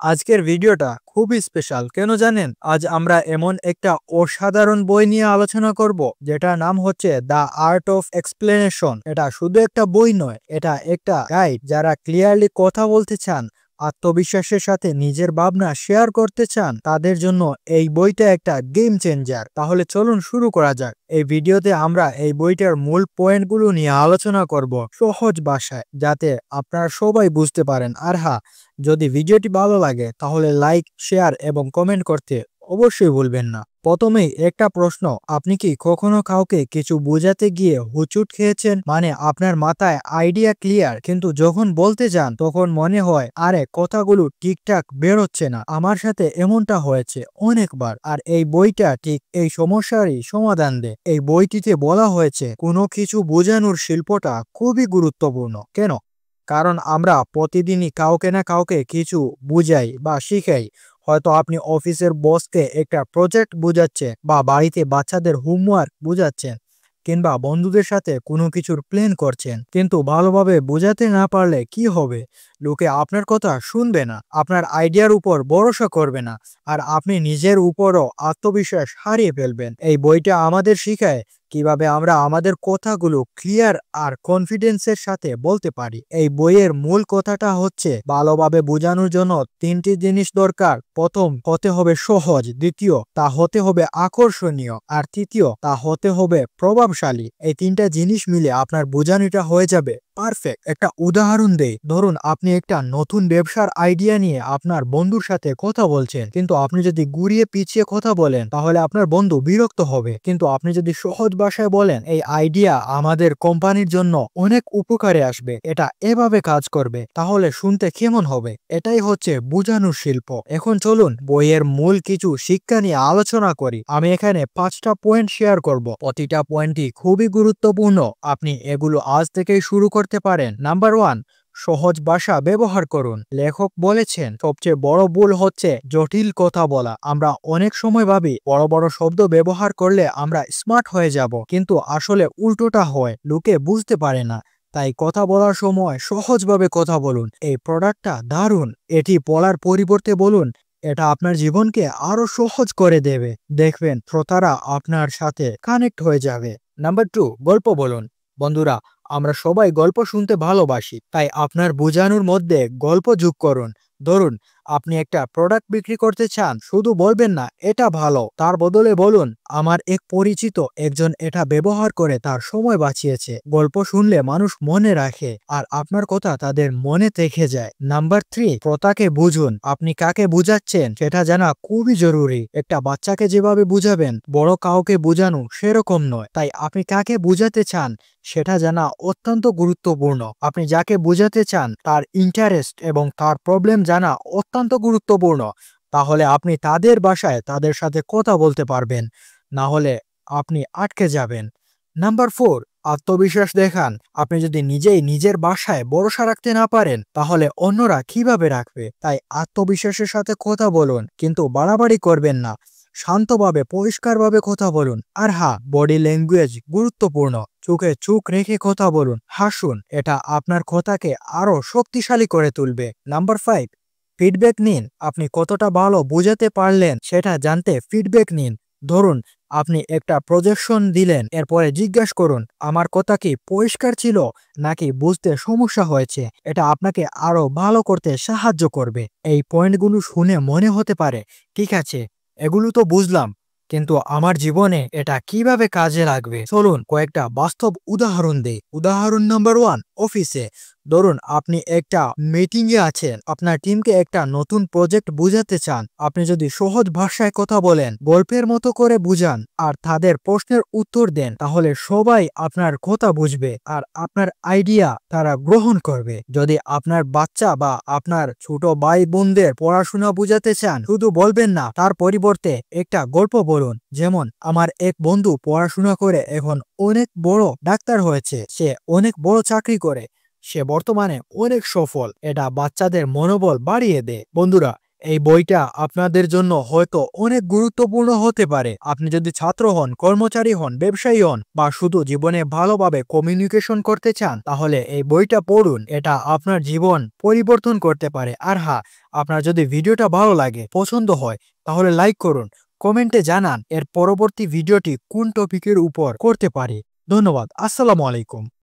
আজকের ভিডিওটা খুবই স্পেশাল কেন জানেন? আজ আমরা এমন একটা অসাধারণ বই নিয়ে আলোচনা করব যেটার নাম হচ্ছে দ্য আর্ট অফ এক্সপ্লেনেশন। এটা শুধু একটা বই নয়, এটা একটা গাইড যারা ক্লিয়ারলি কথা বলতে চান, আত্মবিশ্বাসের সাথে নিজের ভাবনা শেয়ার করতে চান, তাদের জন্য এই বইটা একটা গেম চেঞ্জার। তাহলে চলুন শুরু করা যাক। এই ভিডিওতে আমরা এই বইটার মূল পয়েন্টগুলো নিয়ে আলোচনা করব সহজ ভাষায়, যাতে আপনারা সবাই বুঝতে পারেন। আর হ্যাঁ, যদি ভিডিওটি ভালো লাগে তাহলে লাইক, শেয়ার এবং কমেন্ট করতে অবশ্যই ভুলবেন না। প্রথমেই একটা প্রশ্ন, আপনি কি কখনো কাউকে কিছু বোঝাতে গিয়ে হুচুট খেয়েছেন? মানে আপনার মাথায় আইডিয়া ক্লিয়ার, কিন্তু যখন বলতে যান তখন মনে হয় আরে কথাগুলো ঠিকঠাক বেরোচ্ছে না। আমার সাথে এমনটা হয়েছে অনেকবার, আর এই বইটা ঠিক এই সমস্যারই সমাধান দেয়। এই বইটিতে বলা হয়েছে কোনো কিছু বোঝানোর শিল্পটা খুবই গুরুত্বপূর্ণ। কেন? কারণ আমরা প্রতিদিনই কাউকে না কাউকে কিছু বুঝাই বা শিখাই। হয়তো আপনি অফিসের বসকে একটা প্রজেক্ট বুঝাচ্ছেন, বা বাড়িতে বাচ্চাদের হোমওয়ার্ক বুঝাচ্ছেন, কিংবা বন্ধুদের সাথে কোনো কিছুর প্ল্যান করছেন। কিন্তু ভালোভাবে বোঝাতে না পারলে কি হবে? লোকে আপনার কথা শুনবে না, আপনার আইডিয়ার উপর ভরসা করবে না, আর আপনি নিজের উপরও আত্মবিশ্বাস হারিয়ে ফেলবেন। এই বইটা আমাদের শিখায় কিভাবে আমরা আমাদের কথাগুলো ক্লিয়ার আর কনফিডেন্সের সাথে বলতে পারি। এই বইয়ের মূল কথাটা হচ্ছে ভালোভাবে বোঝানোর জন্য তিনটি জিনিস দরকার। প্রথম, হতে হবে সহজ। দ্বিতীয়, তা হতে হবে আকর্ষণীয়। আর তৃতীয়, তা হতে হবে প্রভাবশালী। এই তিনটা জিনিস মিলে আপনার বোঝানোটা হয়ে যাবে পারফেক্ট। একটা উদাহরণ দেই, ধরুন আপনি একটা নতুন ব্যবসার আইডিয়া নিয়ে আপনার বন্ধুর সাথে কথা বলছেন, কিন্তু আপনি যদি ঘুরিয়ে পিছিয়ে কথা বলেন তাহলে আপনার বন্ধু বিরক্ত হবে। কিন্তু আপনি যদি সহজ ভাষায় বলেন, এই আইডিয়া আমাদের কোম্পানির জন্য অনেক উপকারে আসবে, এটা এভাবে কাজ করবে, তাহলে শুনতে কেমন হবে? এটাই হচ্ছে বোঝানোর শিল্প। এখন চলুন বইয়ের মূল কিছু শিক্ষা নিয়ে আলোচনা করি। আমি এখানে 5টা পয়েন্ট শেয়ার করব। প্রতিটা পয়েন্টই খুবই গুরুত্বপূর্ণ, আপনি এগুলো আজ থেকেই শুরু করতে পারেন। নাম্বার 1, সহজ ভাষা ব্যবহার করুন। লেখক বলেছেন সবচেয়ে বড় ভুল হচ্ছে জটিল কথা বলা। আমরা অনেক সময় ভাবি বড় বড় শব্দ ব্যবহার করলে আমরা স্মার্ট হয়ে যাব, কিন্তু আসলে উল্টোটা হয়, লোকে বুঝতে পারে না। তাই কথা বলার সময় সহজভাবে কথা বলুন। এই প্রোডাক্টটা দারুণ, এটি বলার পরিবর্তে বলুন এটা আপনার জীবনকে আরো সহজ করে দেবে। দেখবেন শ্রোতারা আপনার সাথে কানেক্ট হয়ে যাবে। নাম্বার 2, গল্প বলুন। বন্ধুরা, আমরা সবাই গল্প শুনতে ভালোবাসি, তাই আপনার বোঝানোর মধ্যে গল্প যোগ করুন। ধরুন আপনি একটা প্রোডাক্ট বিক্রি করতে চান, শুধু বলবেন না এটা ভালো, তার বদলে বলুন আমার এক পরিচিত একজন এটা ব্যবহার করে তার সময় বাঁচিয়েছে। গল্প শুনলে মানুষ মনে রাখে, আর আপনার কথা তাদের মনে থেকে যায়। নাম্বার 3, শ্রোতাকে বুঝুন। আপনি কাকে বুঝাচ্ছেন সেটা জানা খুবই জরুরি। একটা বাচ্চাকে যেভাবে বুঝাবেন, বড় কাউকে বুঝানো সেরকম নয়। তাই আপনি কাকে বুঝাতে চান সেটা জানা অত্যন্ত গুরুত্বপূর্ণ। আপনি যাকে বোঝাতে চান তার ইন্টারেস্ট এবং তার প্রবলেম জানা অত্যন্ত গুরুত্বপূর্ণ। তাহলে আপনি তাদের ভাষায় তাদের সাথে কথা বলতে পারবেন, না হলে আপনি আটকে যাবেন। নাম্বার 4, আত্মবিশ্বাস দেখান। আপনি যদি নিজেই নিজের ভাষায় ভরসা রাখতে না পারেন তাহলে অন্যরা কিভাবে রাখবে? তাই আত্মবিশ্বাসের সাথে কথা বলুন, কিন্তু বাড়াবাড়ি করবেন না। শান্তভাবে পরিষ্কারভাবে কথা বলুন। আর হ্যাঁ, বডি ল্যাঙ্গুয়েজ গুরুত্বপূর্ণ। চোখে চোখ রেখে কথা বলুন, হাসুন, এটা আপনার কথাকে আরো শক্তিশালী করে তুলবে। নাম্বার 5, ফিডব্যাক নিন। আপনি কতটা ভালো বোঝাতে পারলেন সেটা জানতে ফিডব্যাক নিন। ধরুন আপনি একটা প্রজেকশন দিলেন, এরপরে জিজ্ঞাসা করুন আমার কথা কি পরিষ্কার ছিল নাকি বুঝতে সমস্যা হয়েছে। এটা আপনাকে আরো ভালো করতে সাহায্য করবে। এই পয়েন্টগুলো শুনে মনে হতে পারে ঠিক আছে, এগুলো তো বুঝলাম, কিন্তু আমার জীবনে এটা কিভাবে কাজে লাগবে? চলুন কয়েকটা বাস্তব উদাহরণ দেই। উদাহরণ নাম্বার 1, অফিসে। ধরুন আপনি একটা মিটিং এ আছেন, আপনার টিমকে একটা নতুন প্রজেক্ট বুঝাতে চান। আপনি যদি সহজ ভাষায় কথা বলেন, গল্পের মতো করে বুঝান, আর তাদের প্রশ্নের উত্তর দেন, তাহলে সবাই আপনার কথা বুঝবে আর আপনার আইডিয়া তারা গ্রহণ করবে। যদি আপনার বাচ্চা বা আপনার ছোট ভাই বোনদের পড়াশোনা বুঝাতে চান, শুধু বলবেন না, তার পরিবর্তে একটা গল্প বলুন। যেমন আমার এক বন্ধু পড়াশোনা করে এখন অনেক বড় ডাক্তার হয়েছে, সে অনেক বড় চাকরি করে, সে বর্তমানে অনেক সফল। এটা বাচ্চাদের মনোবল বাড়িয়ে দেয়। বন্ধুরা, এই বইটা আপনাদের জন্য হয়তো অনেক গুরুত্বপূর্ণ হতে পারে। আপনি যদি ছাত্র হন, কর্মচারী হন, ব্যবসায়ী হন বা শুধু জীবনে ভালোভাবে কমিউনিকেশন করতে চান, তাহলে এই বইটা পড়ুন। এটা আপনার জীবন পরিবর্তন করতে পারে। আর হ্যাঁ, আপনার যদি ভিডিওটা ভালো লাগে, পছন্দ হয়, তাহলে লাইক করুন, কমেন্টে জানান এর পরবর্তী ভিডিওটি কোন টপিকের উপর করতে পারি। ধন্যবাদ। আসসালামু আলাইকুম।